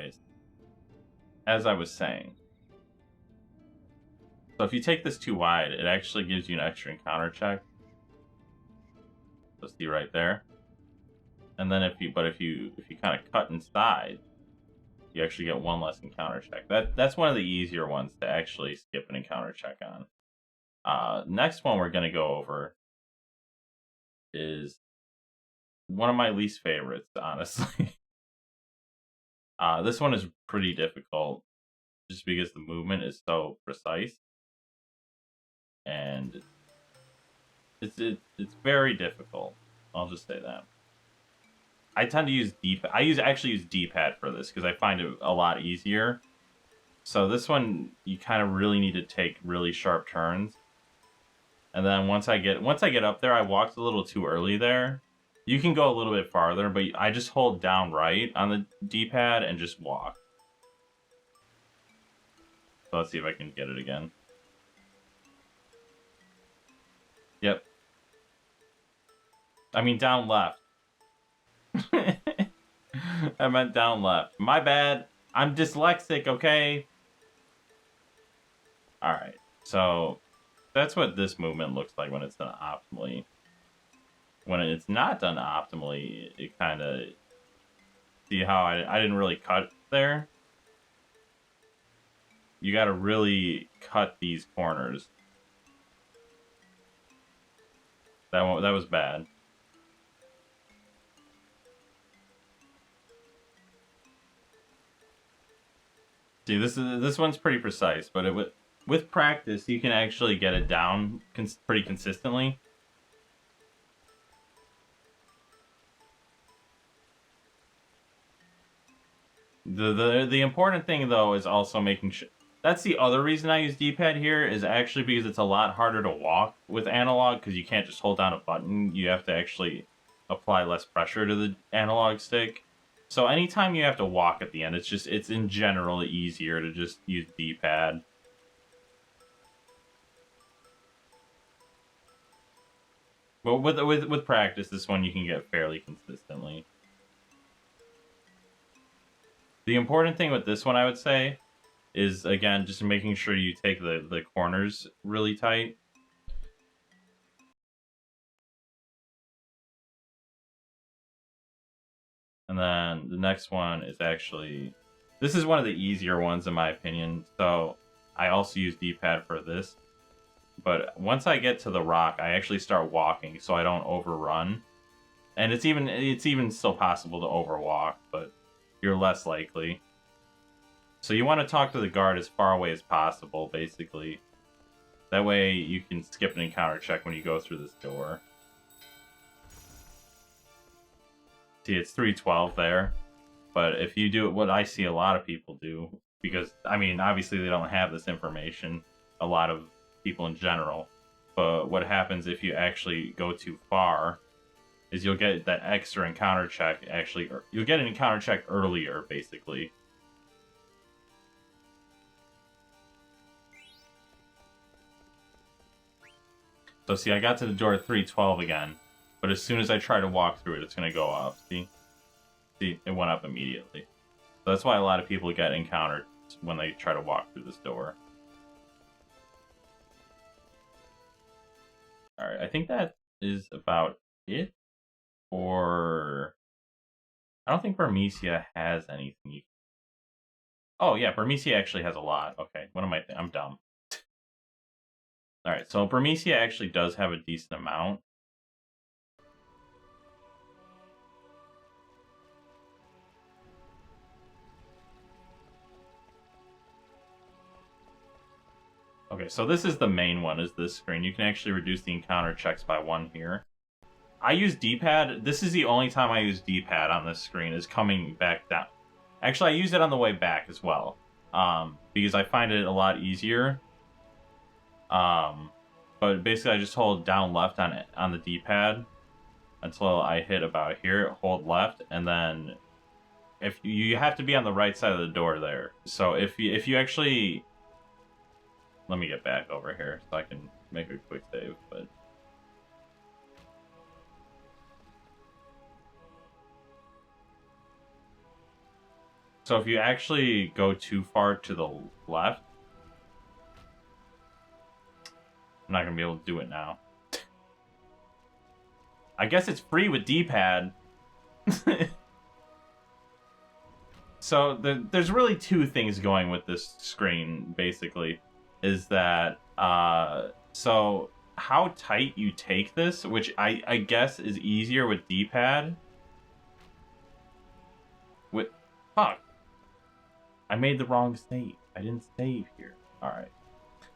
anyways, as I was saying, so if you take this too wide, it actually gives you an extra encounter check. So see right there. And then if you kind of cut inside, you actually get one less encounter check. That's one of the easier ones to actually skip an encounter check on. Next one we're gonna go over is one of my least favorites, honestly. This one is pretty difficult just because the movement is so precise. And it's very difficult. I'll just say that. I tend to use D-pad. I actually use D-pad for this because I find it a lot easier. So this one, you kind of really need to take really sharp turns. And then once I get up there, I walked a little too early there. You can go a little bit farther, but I just hold down right on the D-pad and just walk. So let's see if I can get it again. Yep. I mean, down left. I meant down left. My bad. I'm dyslexic, okay? Alright, so that's what this movement looks like when it's done optimally. When it's not done optimally, it kind of... See how I didn't really cut there? You gotta really cut these corners. That was bad. See, this one's pretty precise, but with practice, you can actually get it down pretty consistently. The important thing though is also making sure. That's the other reason I use D-pad here is actually because it's a lot harder to walk with analog because you can't just hold down a button. You have to actually apply less pressure to the analog stick. So anytime you have to walk at the end, it's in general easier to just use D-pad. But with practice, this one you can get fairly consistently. The important thing with this one, I would say, is again just making sure you take the corners really tight. And then the next one is actually, this is one of the easier ones in my opinion. So I also use D-pad for this. But once I get to the rock, I actually start walking so I don't overrun. And it's even still possible to overwalk, but you're less likely. So you want to talk to the guard as far away as possible, basically. That way you can skip an encounter check when you go through this door. See, it's 312 there. But if you do it, what I see a lot of people do, because, I mean, obviously they don't have this information, a lot of people in general. But what happens if you actually go too far is you'll get that extra encounter check, actually, or you'll get an encounter check earlier, basically. So see, I got to the door at 312 again, but as soon as I try to walk through it, it's going to go up. See, it went up immediately. So that's why a lot of people get encountered when they try to walk through this door. Alright, I think that is about it. Or... I don't think Burmecia has anything. Oh yeah, Burmecia actually has a lot. Okay, what am I I'm dumb. Alright, so Burmecia actually does have a decent amount. Okay, so this is the main one, is this screen. You can actually reduce the encounter checks by 1 here. I use D-pad. This is the only time I use D-pad on this screen, is coming back down. Actually, I use it on the way back as well, because I find it a lot easier. But basically, I just hold down left on the D-pad until I hit about here. Hold left, and then if you have to be on the right side of the door there. So if you actually, let me get back over here so I can make a quick save. But So if you actually go too far to the left, I'm not going to be able to do it now. I guess it's free with D-pad. So there's really two things going with this screen, basically. Is that, so how tight you take this, which I guess is easier with D-pad. Fuck. I made the wrong save. I didn't save here. Alright.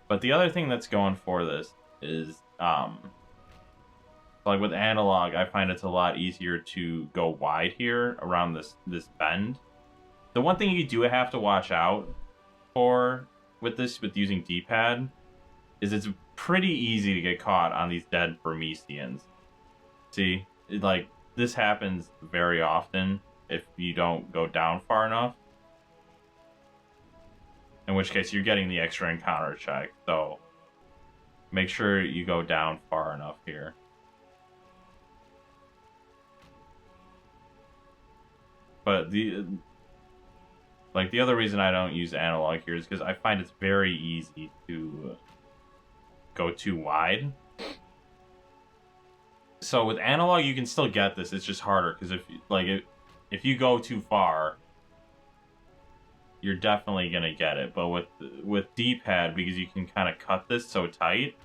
But the other thing that's going for this is, like with analog, I find it's a lot easier to go wide here around this bend. The one thing you do have to watch out for with using D-pad is it's pretty easy to get caught on these dead Prometheans. See, like this happens very often if you don't go down far enough. In which case you're getting the extra encounter check, so make sure you go down far enough here. But the other reason I don't use analog here is because I find it's very easy to go too wide. So with analog, you can still get this. It's just harder because if you go too far, you're definitely gonna get it. But with D-pad, because you can kind of cut this so tight,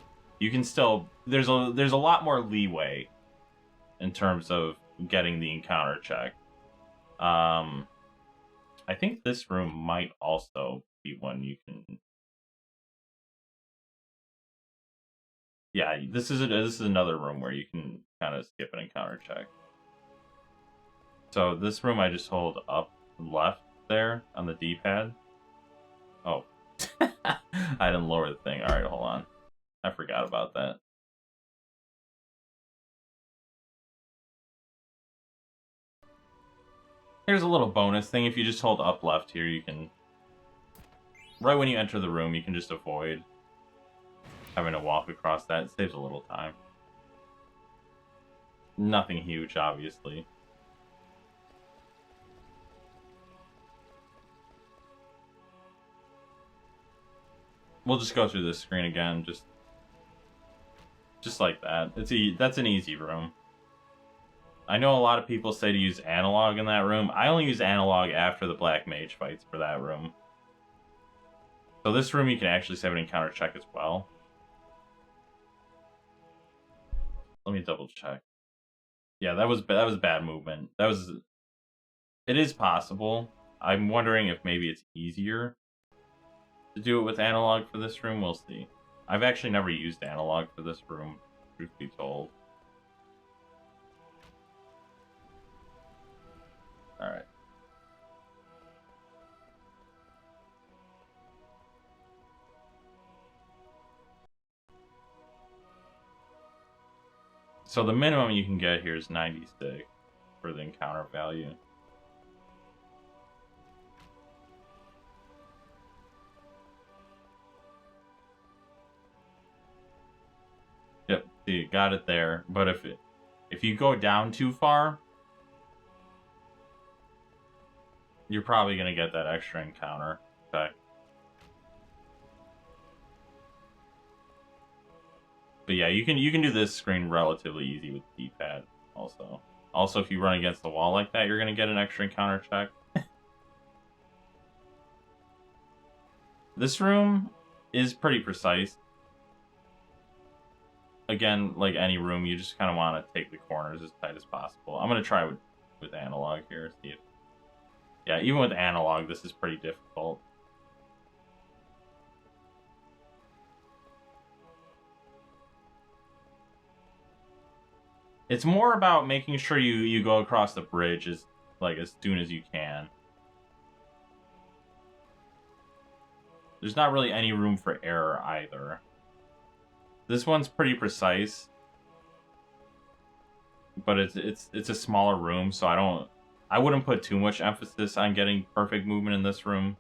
you can still there's a lot more leeway in terms of getting the encounter check. I think this room might also be one you can. Yeah, this is another room where you can kind of skip an encounter check. So this room I just hold up left there on the D-pad. Oh, I didn't lower the thing. All right, hold on. I forgot about that. Here's a little bonus thing. If you just hold up left here, you can... Right when you enter the room, you can just avoid having to walk across that. It saves a little time. Nothing huge, obviously. We'll just go through this screen again, just like that. That's an easy room. I know a lot of people say to use analog in that room. I only use analog after the Black Mage fights for that room. So this room you can actually save an encounter check as well. Let me double check. Yeah, that was bad movement. It is possible. I'm wondering if maybe it's easier to do it with analog for this room. We'll see. I've actually never used analog for this room, truth be told. Alright. So the minimum you can get here is 96 for the encounter value. Yep, see, got it there. But if you go down too far, you're probably gonna get that extra encounter. Okay. But yeah, you can do this screen relatively easy with the D-pad also. Also, if you run against the wall like that, you're gonna get an extra encounter check. This room is pretty precise. Again, like any room, you just kind of want to take the corners as tight as possible. I'm gonna try with analog here. See if, yeah, even with analog, this is pretty difficult. It's more about making sure you go across the bridge as soon as you can. There's not really any room for error either. This one's pretty precise, but it's a smaller room, so I wouldn't put too much emphasis on getting perfect movement in this room,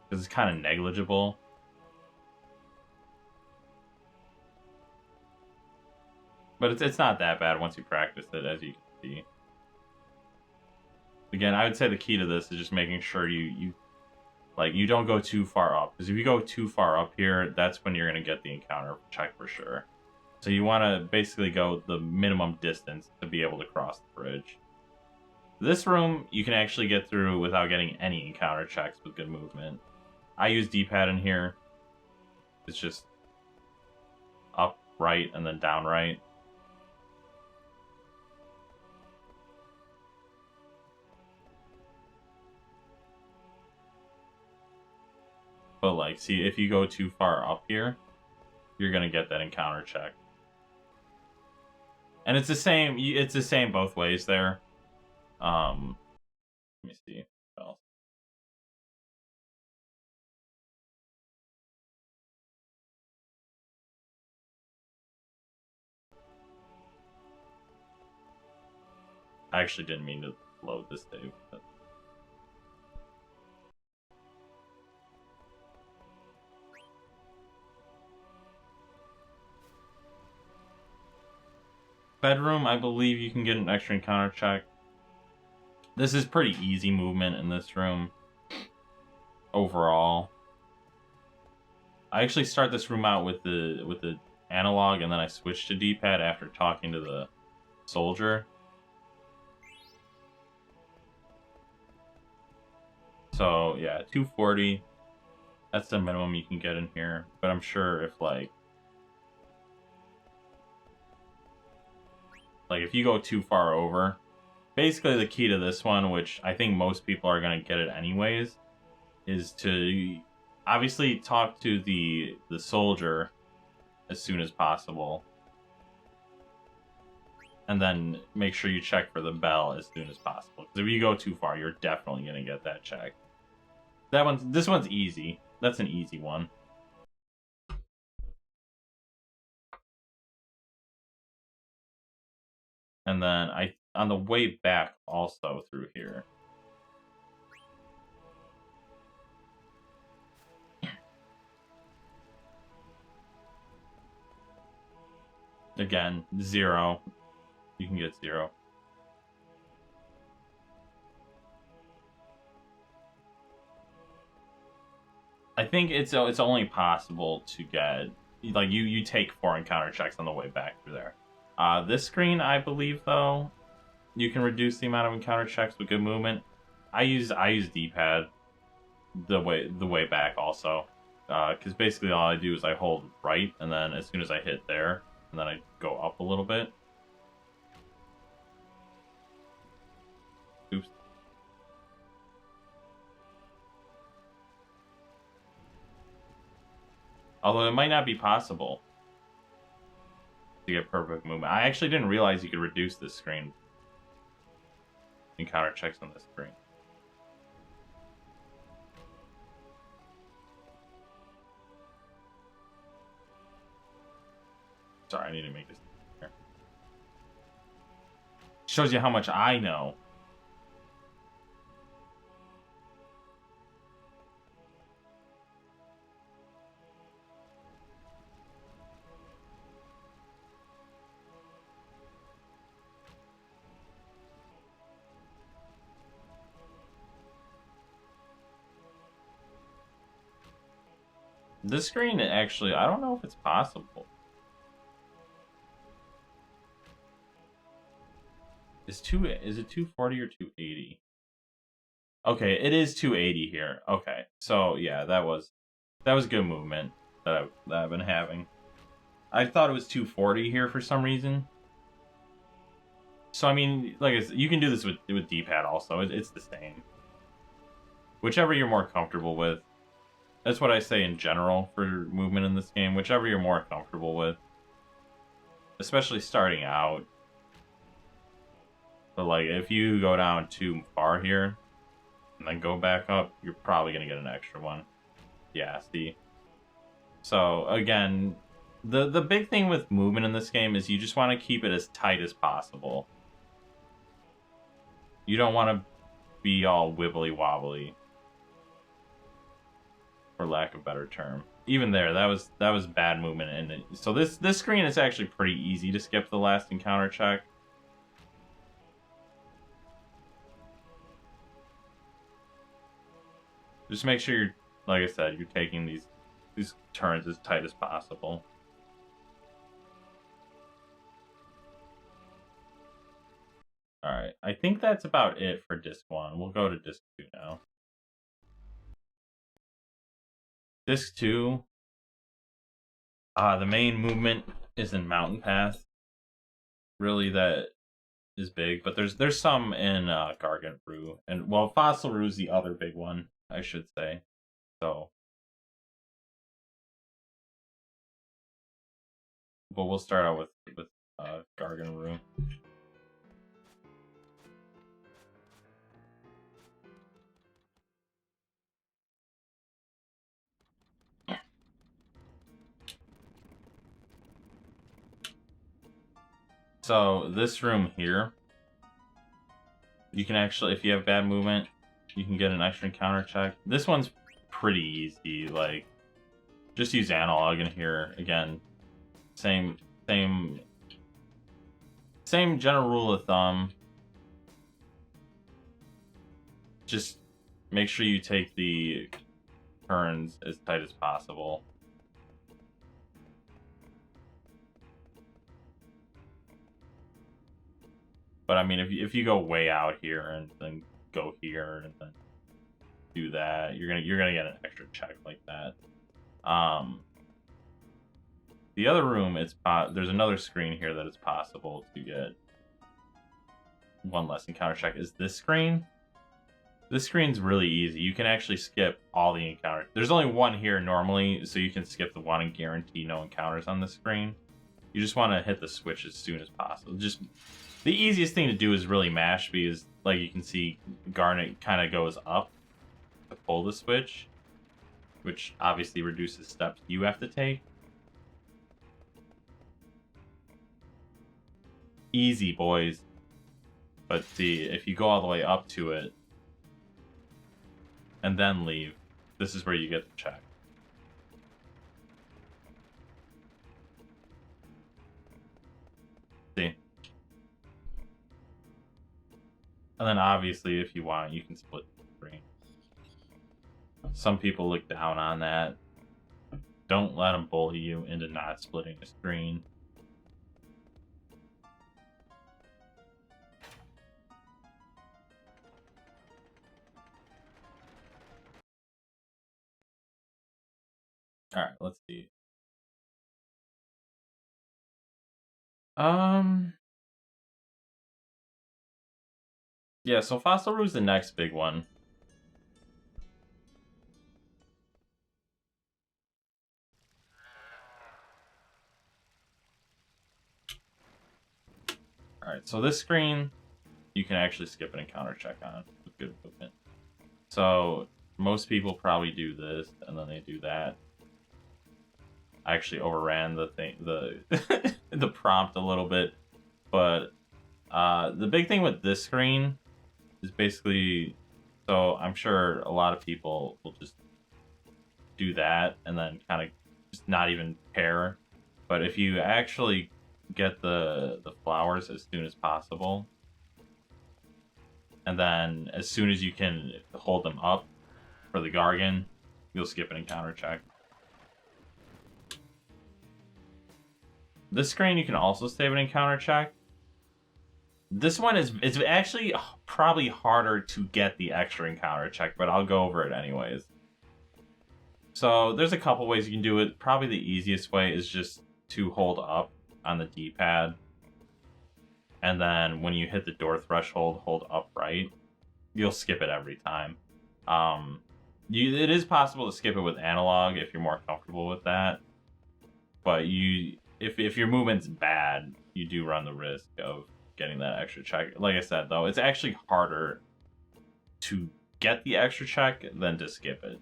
because it's kind of negligible. But it's not that bad once you practice it, as you can see. again, I would say the key to this is just making sure you don't go too far up, because if you go too far up here, that's when you're going to get the encounter check for sure. So you want to basically go the minimum distance to be able to cross the bridge. This room, you can actually get through without getting any encounter checks with good movement. I use D-pad in here. It's just up, right, and then down, right. But, like, see, if you go too far up here, you're going to get that encounter check. And it's the same both ways there. Let me see what else. I actually didn't mean to load this save. But... Bedroom, I believe you can get an extra encounter check. This is pretty easy movement in this room. Overall. I actually start this room out with the analog, and then I switch to D-pad after talking to the soldier. So yeah, 240. That's the minimum you can get in here. But I'm sure if like if you go too far over, basically the key to this one, which I think most people are gonna get it anyways, is to obviously talk to the soldier as soon as possible, and then make sure you check for the bell as soon as possible. Because if you go too far, you're definitely gonna get that check. This one's easy. That's an easy one. And then on the way back also through here. Again, 0. You can get 0. I think it's only possible to get, like, you take 4 encounter checks on the way back through there. This screen, I believe, though, you can reduce the amount of encounter checks with good movement. I use D-pad the way back also, because basically all I do is I hold right, and then as soon as I hit there, and then I go up a little bit. Oops. Although it might not be possible to get perfect movement. I actually didn't realize you could reduce this screen. Encounter checks on this screen. Sorry, I need to make this here. Shows you how much I know. This screen, actually, I don't know if it's possible. Is it 240 or 280? Okay, it is 280 here. Okay, so yeah, that was good movement that I've been having. I thought it was 240 here for some reason. So I mean, like I said, you can do this with D-pad also. It's the same. Whichever you're more comfortable with. That's what I say in general for movement in this game. Whichever you're more comfortable with. Especially starting out. But like, if you go down too far here, and then go back up, you're probably going to get an extra one. Yeah, see? So, again, the big thing with movement in this game is you just want to keep it as tight as possible. You don't want to be all wibbly-wobbly. For lack of a better term. Even there, that was bad movement. And so this screen is actually pretty easy to skip the last encounter check. Just make sure you're, like I said, you're taking these turns as tight as possible. Alright, I think that's about it for Disc 1. We'll go to Disc 2 now. Disc 2, the main movement is in Mountain Path. Really, that is big, but there's some in Gargant Brew. And, well, Fossil Rue is the other big one, I should say. So, but we'll start out with Gargant Brew. So this room here, you can actually, if you have bad movement, you can get an extra encounter check. This one's pretty easy. Like, just use analog in here again. Same general rule of thumb. Just make sure you take the turns as tight as possible. But I mean, if you go way out here and then go here and then do that, you're gonna get an extra check like that. The other room, there's another screen here that it's possible to get one less encounter check. Is this screen? This screen's really easy. You can actually skip all the encounters. There's only one here normally, so you can skip the one and guarantee no encounters on the screen. You just want to hit the switch as soon as possible. Just the easiest thing to do is really mash, because like you can see, Garnet kind of goes up to pull the switch, which obviously reduces steps you have to take. Easy, boys. But see, if you go all the way up to it and then leave, this is where you get the check. See? And then obviously, if you want, you can split the screen. Some people look down on that. Don't let them bully you into not splitting the screen. Alright, let's see. Yeah, so Fossil Rue is the next big one. Alright, so this screen, you can actually skip an encounter check on with good movement. So, most people probably do this, and then they do that. I actually overran the prompt a little bit, but the big thing with this screen is basically, so I'm sure a lot of people will just do that and then kind of just not even care. But if you actually get the flowers as soon as possible, and then as soon as you can hold them up for the Gargan, you'll skip an encounter check. This screen, you can also save an encounter check. This one is actually probably harder to get the extra encounter check, but I'll go over it anyways. So there's a couple ways you can do it. Probably the easiest way is just to hold up on the D-pad. And then when you hit the door threshold, hold upright. You'll skip it every time. It is possible to skip it with analog if you're more comfortable with that. But if your movement's bad, you do run the risk of getting that extra check. Like I said, though, it's actually harder to get the extra check than to skip it.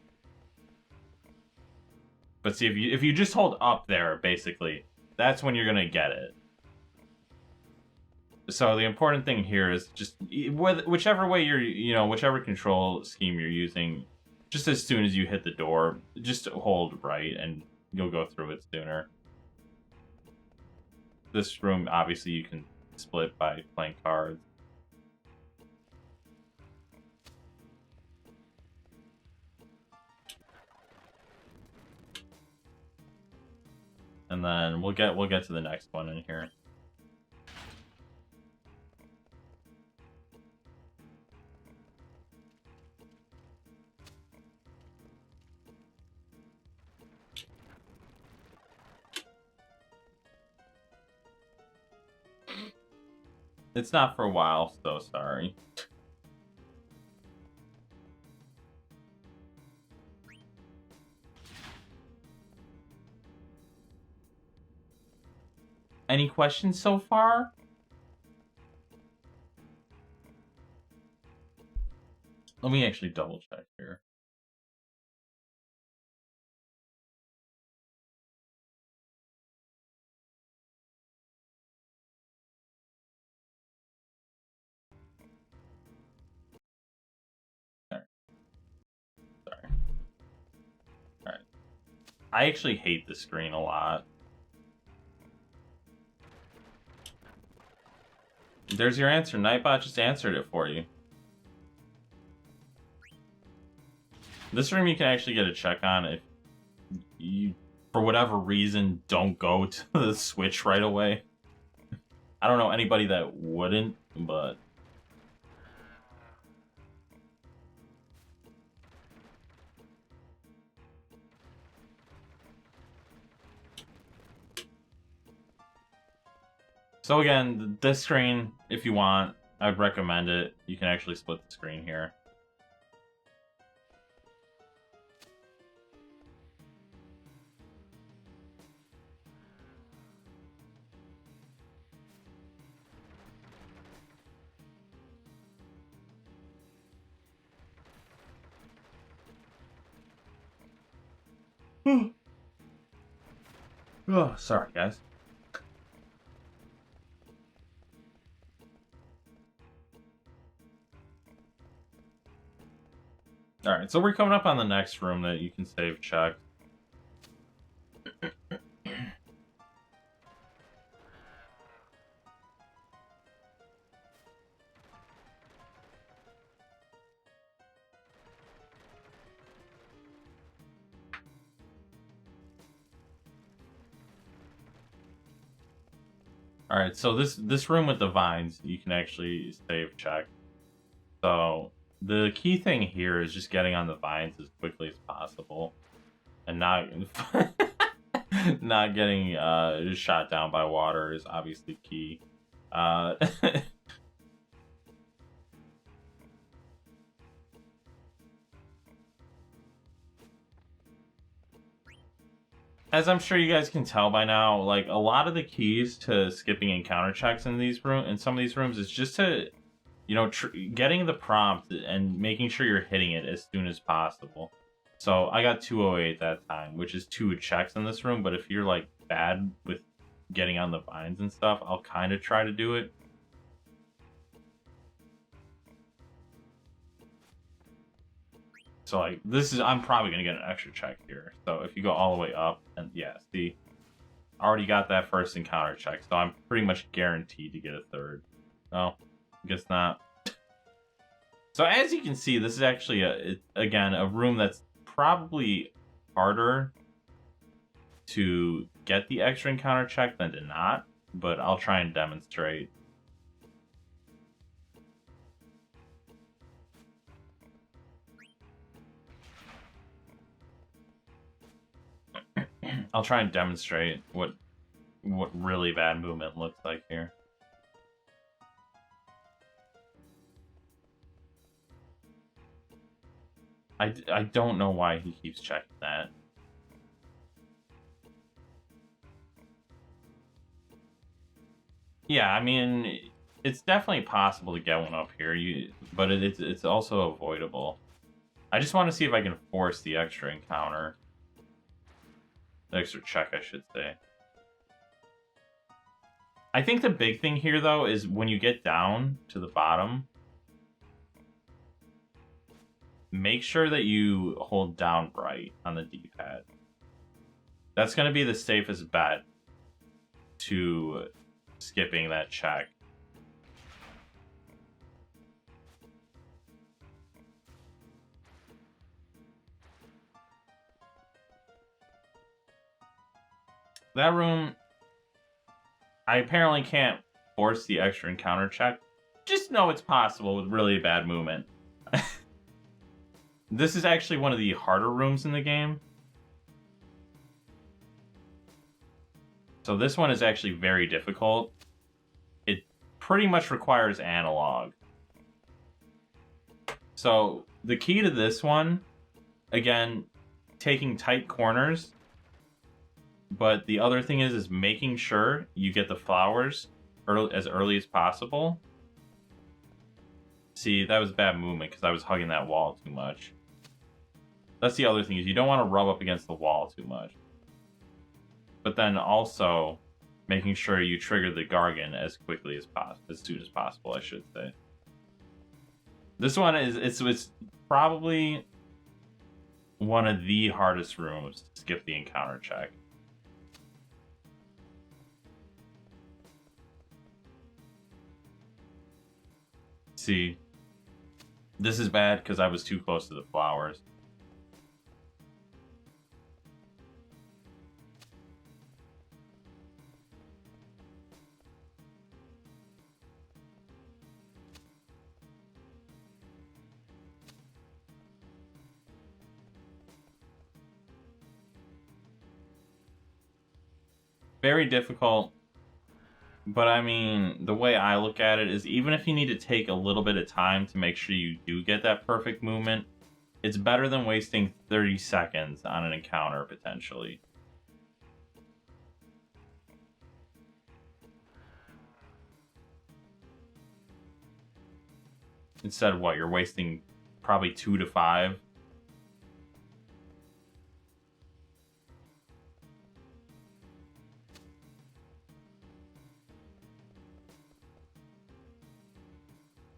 But see, if you just hold up there, basically, that's when you're gonna get it. So the important thing here is just whichever way whichever control scheme you're using, just as soon as you hit the door, just hold right and you'll go through it sooner. This room, obviously, you can split by playing cards. and then we'll get to the next one in here. It's not for a while, so sorry. Any questions so far? Let me actually double check here. Sorry. Alright. I actually hate the screen a lot. There's your answer. Nightbot just answered it for you. This room you can actually get a check on if you, for whatever reason, don't go to the switch right away. I don't know anybody that wouldn't, but... So again, this screen, if you want, I'd recommend it. You can actually split the screen here. Oh, sorry, guys. Alright, so we're coming up on the next room that you can save check. Alright, so this room with the vines, you can actually save check. So the key thing here is just getting on the vines as quickly as possible. And not not getting shot down by water is obviously key. As I'm sure you guys can tell by now, like a lot of the keys to skipping encounter checks in some of these rooms is just to, you know, getting the prompt and making sure you're hitting it as soon as possible. So I got 208 that time, which is 2 checks in this room. But if you're like bad with getting on the vines and stuff, I'll kind of try to do it. So like I'm probably gonna get an extra check here. So if you go all the way up, and yeah, see, I already got that first encounter check, so I'm pretty much guaranteed to get a third. Oh, I guess not. So as you can see, this is actually again a room that's probably harder to get the extra encounter check than to not, but I'll try and demonstrate. I'll try and demonstrate what really bad movement looks like here. I don't know why he keeps checking that. Yeah, I mean, it's definitely possible to get one up here, but it's also avoidable. I just want to see if I can force the extra encounter. The extra check, I should say. I think the big thing here, though, is when you get down to the bottom, make sure that you hold down right on the D-pad. That's going to be the safest bet to skipping that check. That room, I apparently can't force the extra encounter check. Just know it's possible with really bad movement. This is actually one of the harder rooms in the game. So this one is actually very difficult. It pretty much requires analog. So the key to this one, again, taking tight corners. But the other thing is making sure you get the flowers as early as possible. See, that was bad movement because I was hugging that wall too much. That's the other thing, is you don't want to rub up against the wall too much. But then also making sure you trigger the Gargan as quickly as possible, as soon as possible, I should say. This one is it's probably one of the hardest rooms to skip the encounter check. See, this is bad because I was too close to the flowers. Very difficult, but I mean, the way I look at it is even if you need to take a little bit of time to make sure you do get that perfect movement, it's better than wasting 30 seconds on an encounter, potentially. Instead of what, you're wasting probably 2 to 5.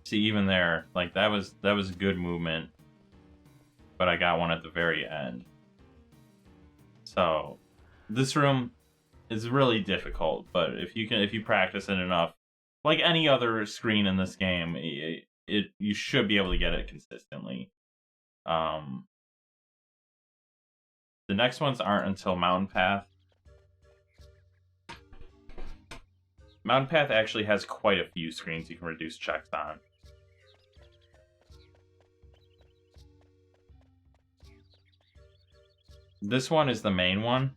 See, even there, like that was good movement, but I got one at the very end. So this room is really difficult, but if you practice it enough, like any other screen in this game, you should be able to get it consistently. The next ones aren't until Mountain Path. Mountain Path actually has quite a few screens you can reduce checks on. This one is the main one.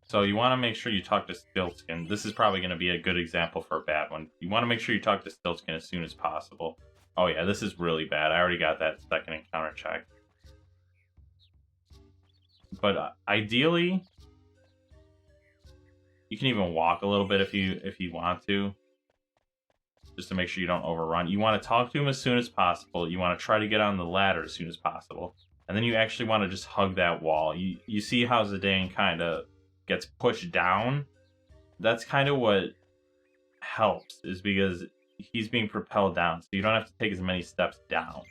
So you want to make sure you talk to Stiltskin. This is probably going to be a good example for a bad one. You want to make sure you talk to Stiltskin as soon as possible. Oh yeah, this is really bad. I already got that second encounter check. But ideally, you can even walk a little bit if you want to, just to make sure you don't overrun. You want to talk to him as soon as possible. You want to try to get on the ladder as soon as possible, and then you actually want to just hug that wall. You see how Zidane kind of gets pushed down? That's kind of what helps, is because he's being propelled down, so you don't have to take as many steps down.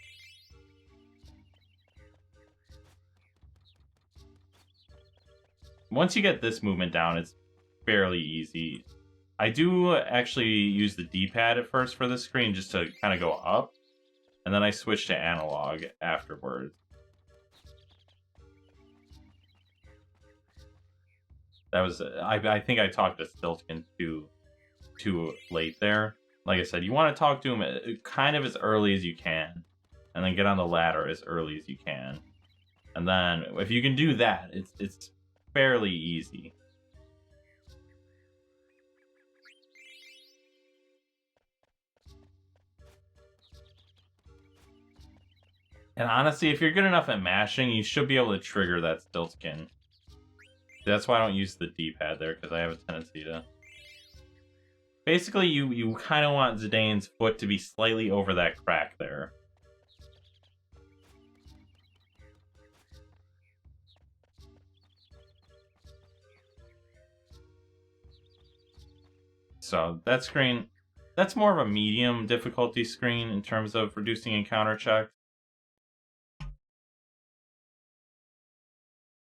Once you get this movement down, it's fairly easy. I do actually use the D-pad at first for this screen just to kind of go up, and then I switch to analog afterwards. That was I think I talked to Stiltskin too late there. Like I said, you want to talk to him kind of as early as you can, and then get on the ladder as early as you can. And then if you can do that, it's fairly easy. And honestly, if you're good enough at mashing, you should be able to trigger that Stiltskin. That's why I don't use the D-pad there, because I have a tendency to... Basically, you kind of want Zidane's foot to be slightly over that crack there. So that screen, that's more of a medium difficulty screen in terms of reducing encounter checks.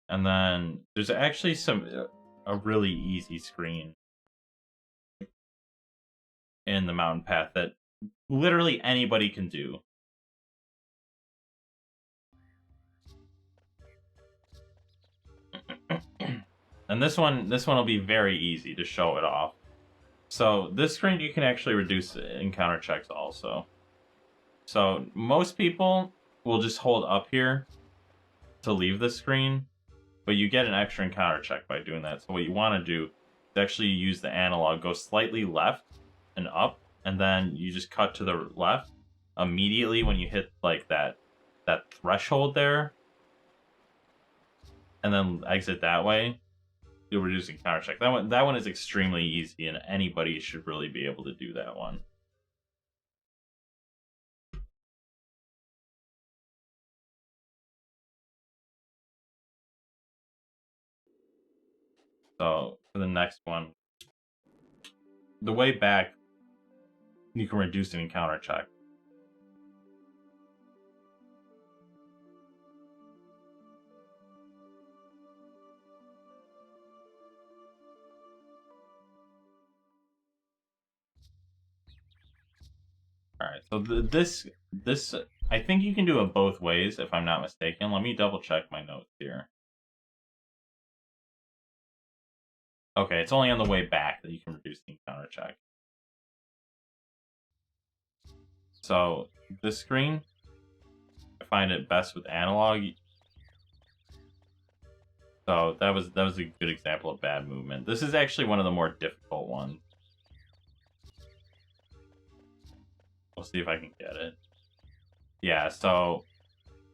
And then there's actually a really easy screen in the Mountain Path that literally anybody can do. And this one will be very easy to show it off. So this screen you can actually reduce encounter checks also. So most people will just hold up here to leave the screen, but you get an extra encounter check by doing that. So what you want to do is actually use the analog, go slightly left and up, and then you just cut to the left immediately when you hit like that threshold there, and then exit that way. You'll reduce encounter check. That one is extremely easy, and anybody should really be able to do that one. So for the next one, the way back, you can reduce an encounter check. All right, so this I think you can do it both ways if I'm not mistaken. Let me double check my notes here. Okay, it's only on the way back that you can reduce the encounter check. So this screen, I find it best with analog. So that was a good example of bad movement. This is actually one of the more difficult ones. We'll see if I can get it. Yeah, so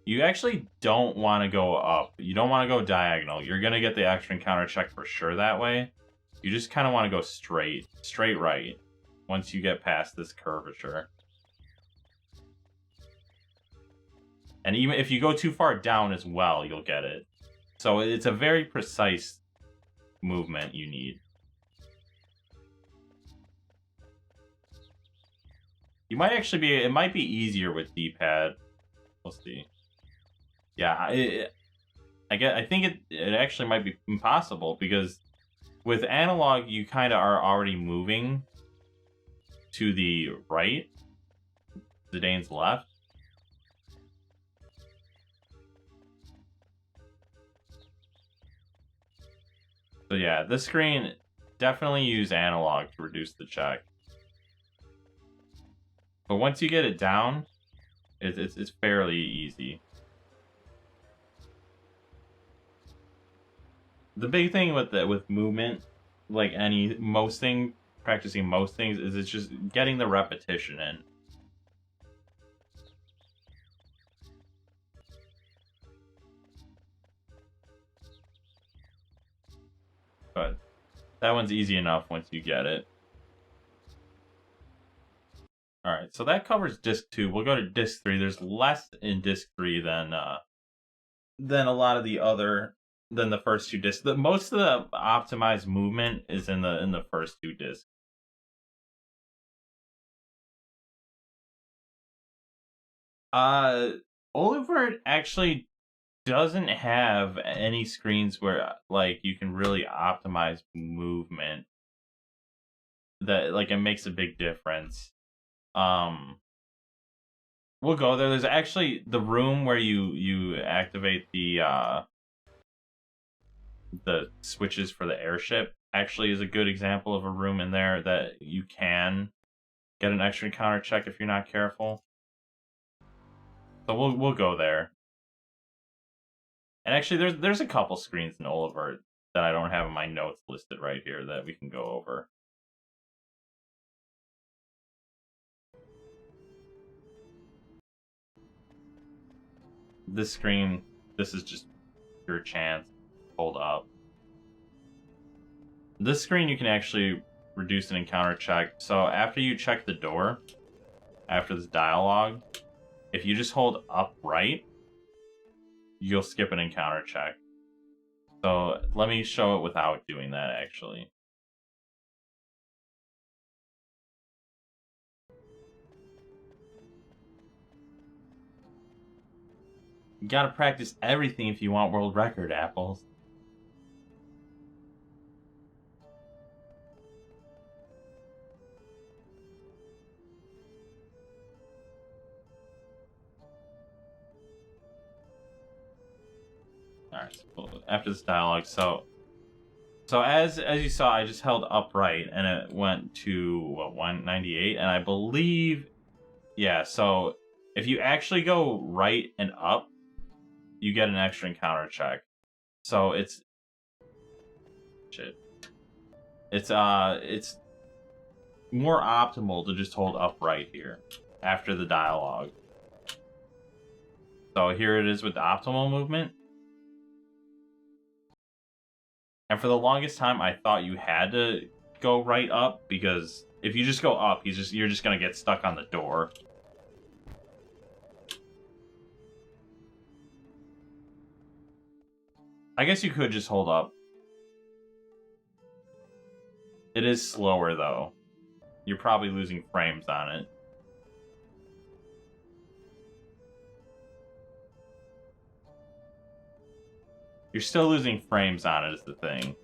you actually don't want to go up. You don't want to go diagonal. You're going to get the extra encounter check for sure that way. You just kind of want to go straight right once you get past this curvature. And even if you go too far down as well, you'll get it. So it's a very precise movement you need. You might actually be, it might be easier with D-pad. We'll see. Yeah, I think it actually might be impossible because with analog, you kind of are already moving to the right, Zidane's left. So yeah, this screen, definitely use analog to reduce the check. But once you get it down, it's fairly easy. The big thing with movement, like practicing most things, is it's just getting the repetition in. But that one's easy enough once you get it. Alright, so that covers disc 2. We'll go to disc 3. There's less in disc 3 than a lot of the other than the first two discs. Most of the optimized movement is in the first two discs. Olivert actually doesn't have any screens where like you can really optimize movement that like it makes a big difference. We'll go there. There's actually the room where you activate the switches for the airship actually is a good example of a room in there that you can get an extra encounter check if you're not careful. So we'll go there. And actually there's a couple screens in Olivert that I don't have in my notes listed right here that we can go over. This screen, this is just your chance. Hold up. This screen you can actually reduce an encounter check. So after you check the door, after this dialogue, if you just hold up right, you'll skip an encounter check. So let me show it without doing that actually. You gotta practice everything if you want world record, Apples. Alright, so after this dialogue, so So as you saw, I just held upright and it went to what, 198, and I believe, yeah. So if you actually go right and up, you get an extra encounter check. So it's shit. It's more optimal to just hold upright here after the dialogue. So here it is with the optimal movement. And for the longest time, I thought you had to go right up, because if you just go up, you're just gonna get stuck on the door. I guess you could just hold up. It is slower though. You're probably losing frames on it. You're still losing frames on it is the thing.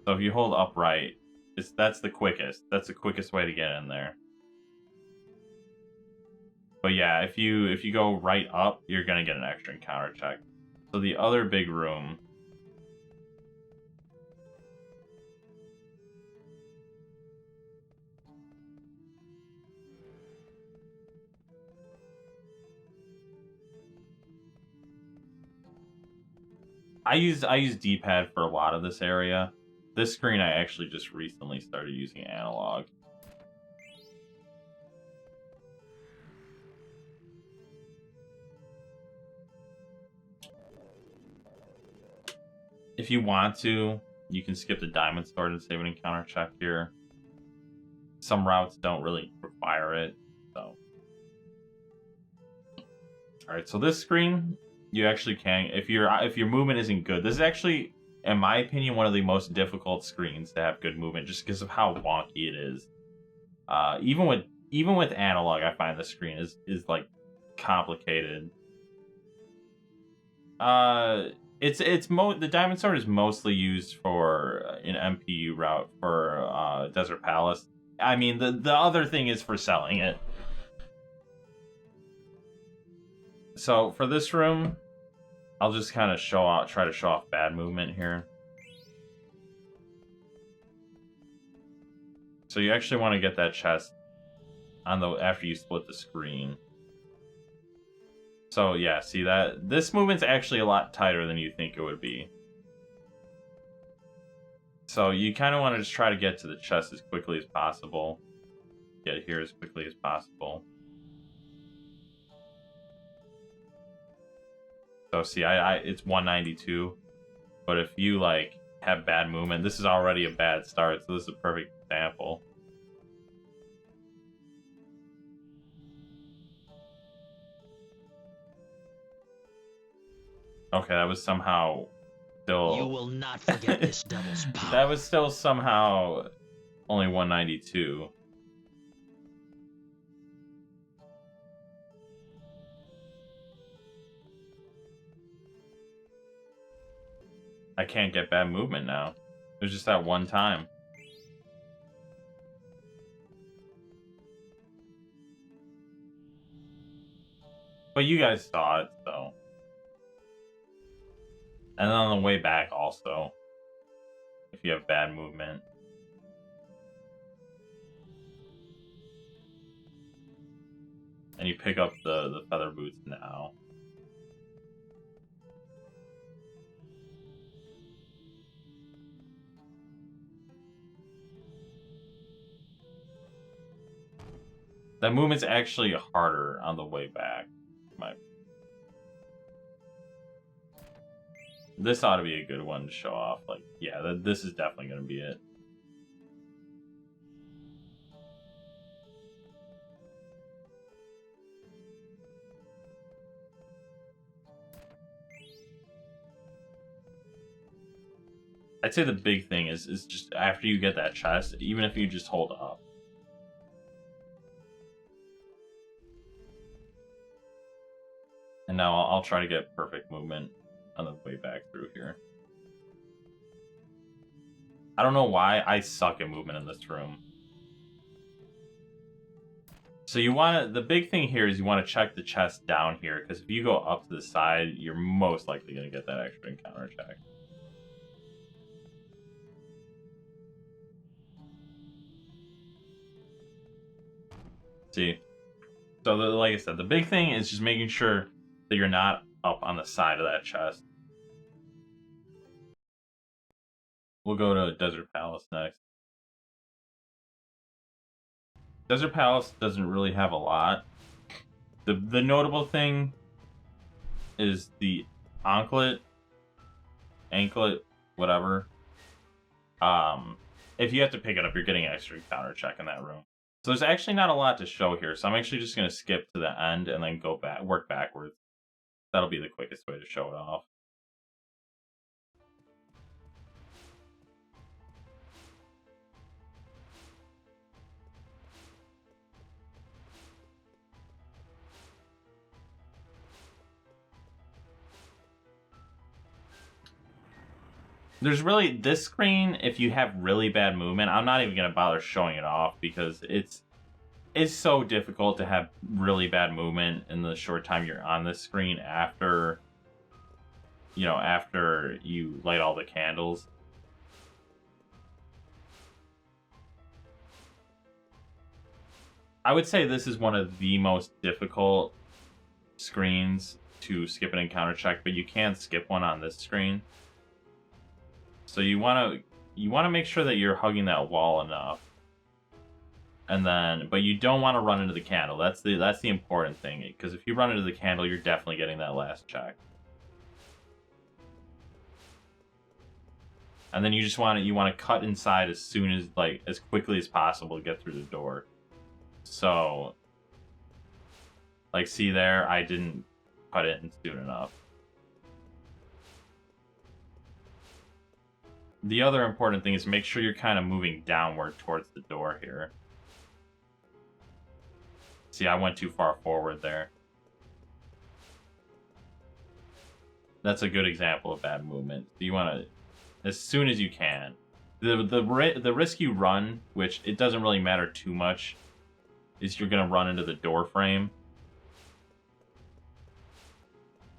So if you hold upright, that's the quickest. That's the quickest way to get in there. But yeah, if you go right up, you're gonna get an extra encounter check. So the other big room. I use D-pad for a lot of this area. This screen I actually just recently started using analog. If you want to, you can skip the diamond sword and save an encounter check here. Some routes don't really require it, so. Alright, so this screen, you actually can, if your movement isn't good, this is actually, in my opinion, one of the most difficult screens to have good movement, just because of how wonky it is. Even with analog, I find the screen is like complicated. The diamond sword is mostly used for an MPU route for Desert Palace. I mean, the other thing is for selling it. So for this room, I'll just kind of try to show off bad movement here. So you actually want to get that chest after you split the screen. So yeah, see that this movement's actually a lot tighter than you think it would be. So you kind of want to just try to get to the chest as quickly as possible. Get here as quickly as possible. So see, it's 192, but if you like have bad movement, this is already a bad start, so this is a perfect example. Okay, that was somehow still. You will not forget this devil's power. That was still somehow only 192. I can't get bad movement now. It was just that one time. But you guys saw it, so. And then on the way back also, if you have bad movement. And you pick up the feather boots now. That movement's actually harder on the way back. This ought to be a good one to show off. Like, yeah, this is definitely going to be it. I'd say the big thing is just after you get that chest, even if you just hold up. And now I'll try to get perfect movement on the way back through here. I don't know why I suck at movement in this room. So the big thing here is you want to check the chest down here, because if you go up to the side, you're most likely going to get that extra encounter check. See? So, like I said, the big thing is just making sure that you're not up on the side of that chest. We'll go to Desert Palace next. Desert Palace doesn't really have a lot. The notable thing is the anklet, whatever. If you have to pick it up, you're getting an extra encounter check in that room. So there's actually not a lot to show here, so I'm actually just going to skip to the end and then go back, work backwards. That'll be the quickest way to show it off. There's really, this screen, if you have really bad movement, I'm not even going to bother showing it off because it's so difficult to have really bad movement in the short time you're on this screen after, you know, after you light all the candles. I would say this is one of the most difficult screens to skip an encounter check, but you can skip one on this screen. So you want to make sure that you're hugging that wall enough. And then, but you don't want to run into the candle. That's the important thing, because if you run into the candle, you're definitely getting that last check. And then you just want to cut inside as soon as, like, as quickly as possible to get through the door. So, like, see there, I didn't cut it in soon enough. The other important thing is make sure you're kind of moving downward towards the door here. See, I went too far forward there. That's a good example of bad movement. You want to, as soon as you can. The risk you run, which it doesn't really matter too much, is you're going to run into the door frame.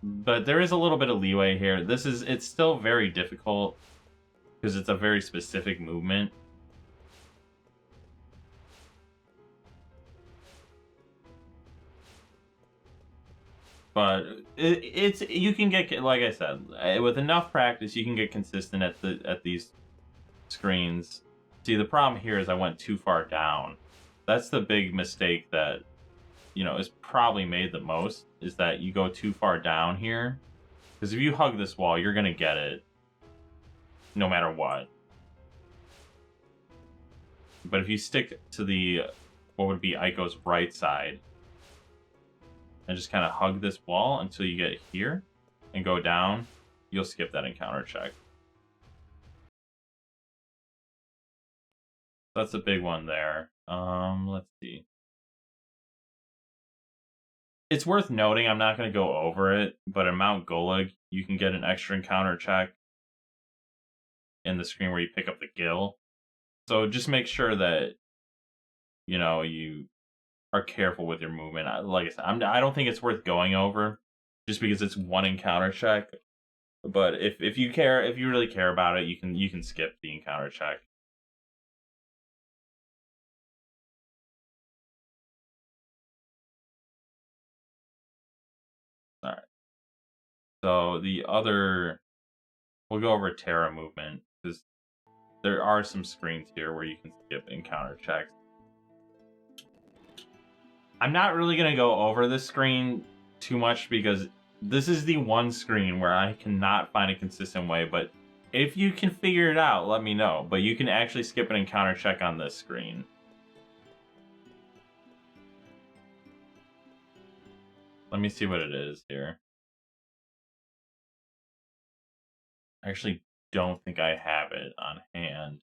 But there is a little bit of leeway here. It's still very difficult because it's a very specific movement. But you can get, like I said, with enough practice, you can get consistent at these screens. See, the problem here is I went too far down. That's the big mistake that, you know, is probably made the most, is that you go too far down here. Because if you hug this wall, you're going to get it no matter what. But if you stick to what would be Aiko's right side, and just kind of hug this wall until you get here and go down, you'll skip that encounter check. That's a big one there. Let's see. It's worth noting, I'm not going to go over it, but in Mount Golag, you can get an extra encounter check in the screen where you pick up the Gil. So just make sure that, you know, you are careful with your movement. Like I said, I don't think it's worth going over just because it's one encounter check. But if you really care about it, you can skip the encounter check. All right. So we'll go over Terra movement because there are some screens here where you can skip encounter checks. I'm not really going to go over this screen too much because this is the one screen where I cannot find a consistent way, but if you can figure it out, let me know. But you can actually skip an encounter check on this screen. Let me see what it is here. I actually don't think I have it on hand.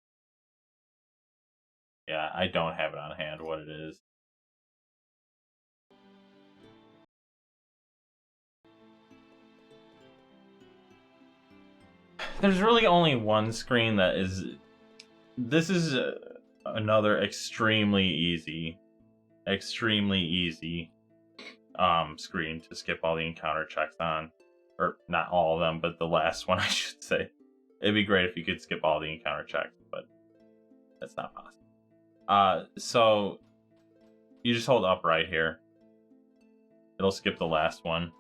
Yeah, I don't have it on hand what it is. There's really only one screen that is... This is another extremely easy screen to skip all the encounter checks on. Or not all of them, but the last one, I should say. It'd be great if you could skip all the encounter checks, but that's not possible. So You just hold up right here. It'll skip the last one.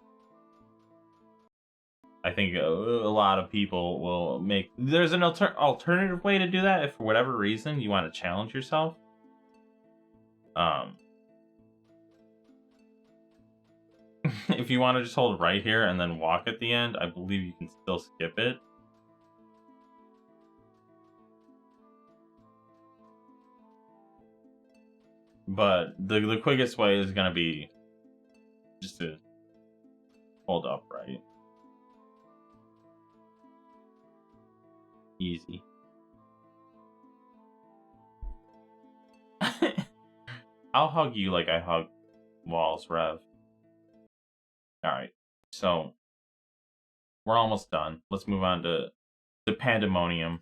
I think a lot of people will make... There's an alternative way to do that if for whatever reason you want to challenge yourself. If you want to just hold right here and then walk at the end, I believe you can still skip it. But the quickest way is going to be just to hold up right. Easy. I'll hug you like I hug walls, Rev. Alright, so we're almost done. Let's move on to the Pandemonium.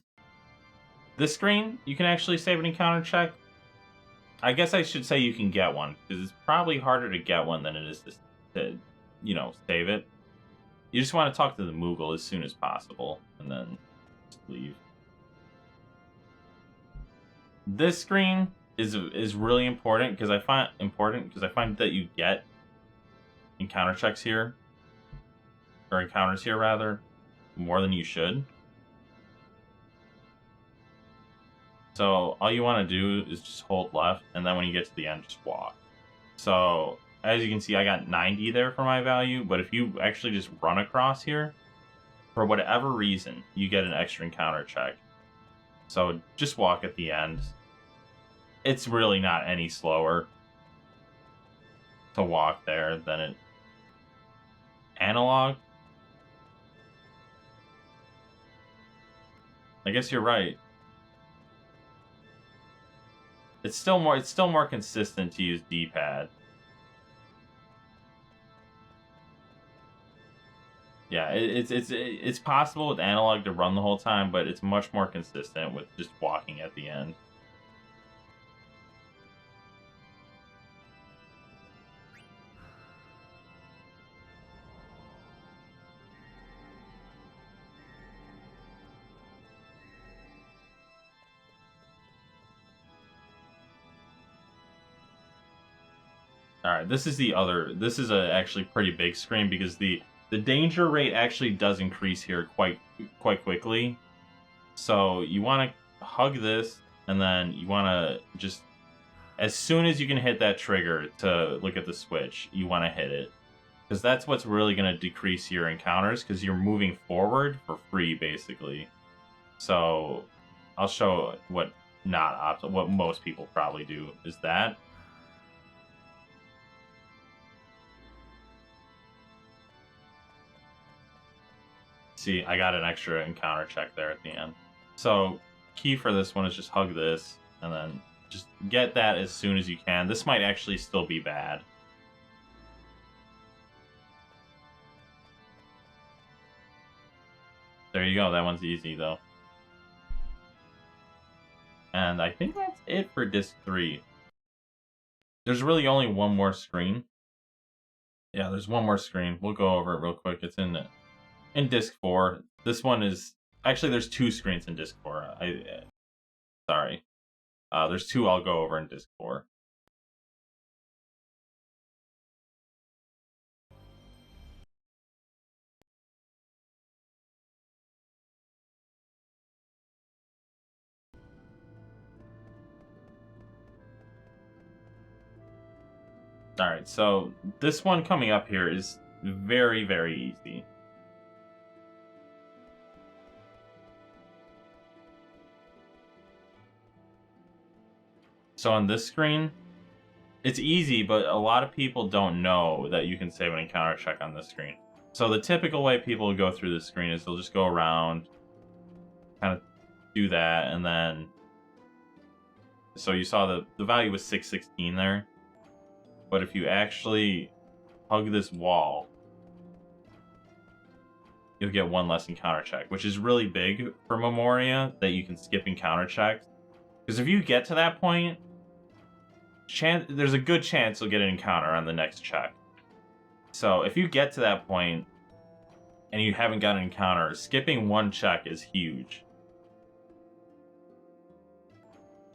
This screen, you can actually save an encounter check. I guess I should say you can get one, because it's probably harder to get one than it is to you know, save it. You just want to talk to the Moogle as soon as possible, and then just leave. This screen is really important because I find that you get encounter checks here, or encounters here rather, more than you should. So all you want to do is just hold left, and then when you get to the end, just walk. So as you can see, I got 90 there for my value, but if you actually just run across here, for whatever reason, you get an extra encounter check. So just walk at the end. It's really not any slower to walk there than it... Analog? I guess you're right. It's still more consistent to use D-pad. Yeah, it's possible with analog to run the whole time, but it's much more consistent with just walking at the end. Alright, this is actually pretty big screen because the danger rate actually does increase here quite quickly. So you want to hug this, and then you want to just, as soon as you can hit that trigger to look at the switch, you want to hit it. Because that's what's really going to decrease your encounters, because you're moving forward for free, basically. So I'll show what most people probably do is that. See, I got an extra encounter check there at the end. So, key for this one is just hug this, and then just get that as soon as you can. This might actually still be bad. There you go, that one's easy though. And I think that's it for Disc 3. There's really only one more screen. Yeah, there's one more screen. We'll go over it real quick. It's in Disc 4. This one is... Actually, there's 2 screens in Disc 4. Sorry. There's 2 I'll go over in Disc 4. Alright, so this one coming up here is very, very easy. So on this screen, it's easy, but a lot of people don't know that you can save an encounter check on this screen. So the typical way people go through this screen is they'll just go around, kind of do that, and then... So you saw the value was 616 there. But if you actually hug this wall, you'll get 1 less encounter check, which is really big for Memoria, that you can skip encounter checks. Because if you get to that point, there's a good chance you'll get an encounter on the next check. So if you get to that point and you haven't got an encounter, skipping 1 check is huge.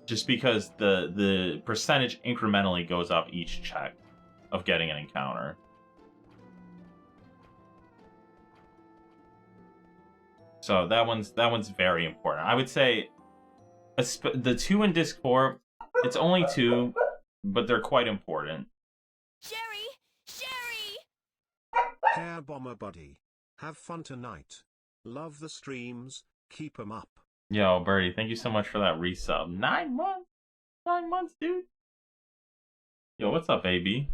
just because the percentage incrementally goes up each check of getting an encounter. So that one's very important. I would say the 2 in Disc 4, it's only 2, but they're quite important. Sherry! Sherry! Hair Bomber Buddy. Have fun tonight. Love the streams. Keep 'em up. Yo, Birdie, thank you so much for that resub. 9 months? 9 months, dude? Yo, what's up, AB?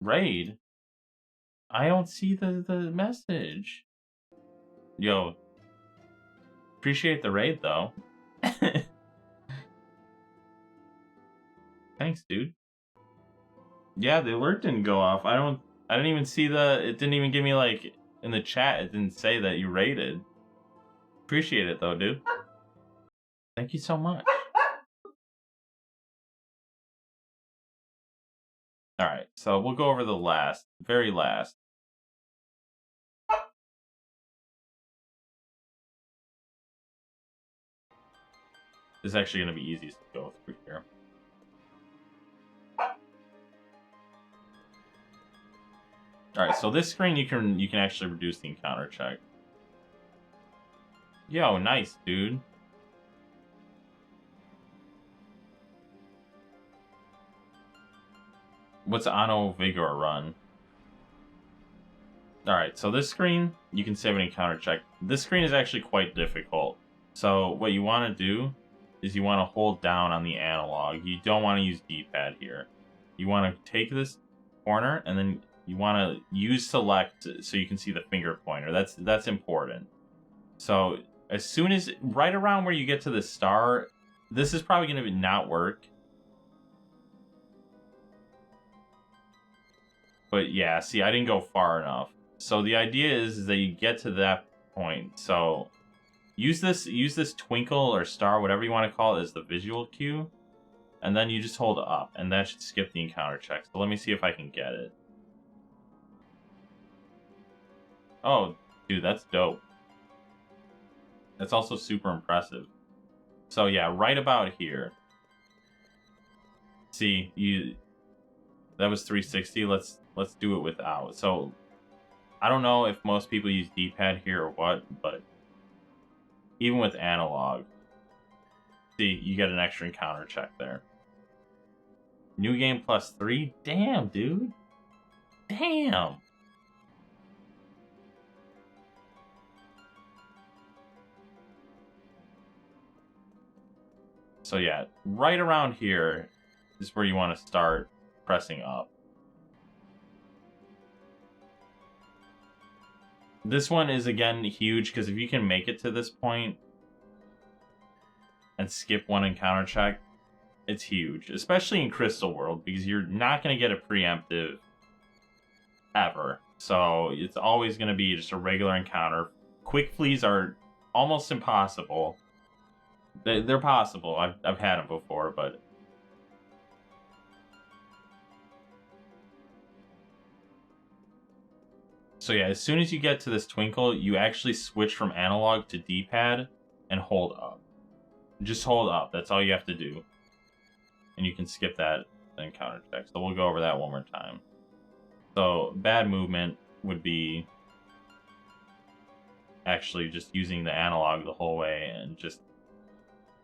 Raid? I don't see the message. Yo. Appreciate the raid, though. Thanks, dude. Yeah, the alert didn't go off. I didn't even see it didn't even give me, like, in the chat, it didn't say that you raided. Appreciate it, though, dude. Thank you so much. Alright, so we'll go over the very last. This is actually going to be easiest to go through here. Alright, so this screen you can actually reduce the encounter check. Yo, nice, dude. What's Anno Vigor run? Alright, so this screen, you can save an encounter check. This screen is actually quite difficult. So what you want to do is you want to hold down on the analog. You don't want to use D-pad here. You want to take this corner and then you want to use select so you can see the finger pointer. That's important. So as soon as, right around where you get to the star, this is probably going to not work. But yeah, see, I didn't go far enough. So the idea is that you get to that point. So use this twinkle or star, whatever you want to call it, as the visual cue. And then you just hold up, and that should skip the encounter check. So let me see if I can get it. Oh, dude, that's dope. That's also super impressive. So yeah, right about here. See, that was 360. Let's do it without. So I don't know if most people use D-pad here or what, but even with analog, see, you get an extra encounter check there. New game +3? Damn, dude. Damn. So yeah, right around here is where you want to start pressing up. This one is, again, huge, because if you can make it to this point and skip one encounter check, it's huge. Especially in Crystal World, because you're not going to get a preemptive ever. So it's always going to be just a regular encounter. Quick fleas are almost impossible. They're possible. I've had them before, but... So yeah, as soon as you get to this twinkle, you actually switch from analog to D-pad and hold up. Just hold up. That's all you have to do. And you can skip that encounter check. So we'll go over that one more time. So bad movement would be actually just using the analog the whole way and just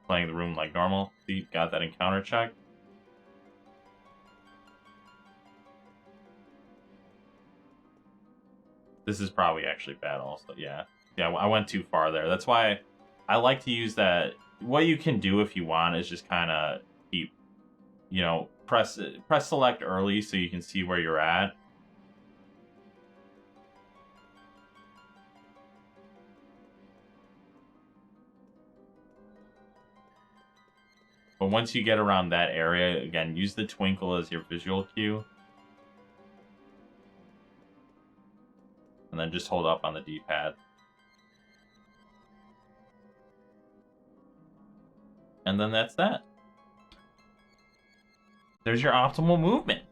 playing the room like normal. See, got that encounter check. This is probably actually bad also, yeah. Yeah, I went too far there. That's why I like to use that. What you can do if you want is just kind of keep, you know, press select early so you can see where you're at. But once you get around that area, again, use the twinkle as your visual cue. And then just hold up on the D-pad. And then that's that. There's your optimal movement.